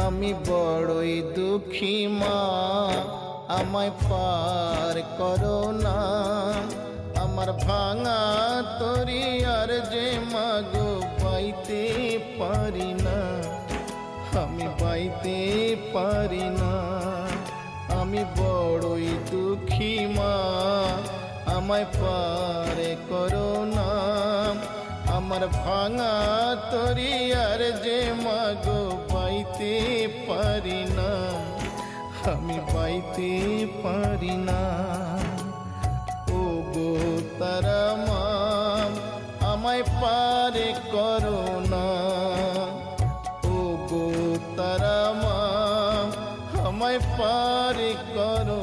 আমি বড়ই দুঃখী মা, আমায় পার করো না। আমার ভাঙা তরি আর যে মাগো পাইতে পারি না, আমি পাইতে পারি না। আমি বড়ই দুঃখী মা, আমায় পার করো না। আমার ভাঙা তরি আর যে মাগো পাইতে পারি না, আমি পাইতে পারি না। ও গো তারা মা, আমায় পার করো না। ও গো তারা মা, আমায় পার করো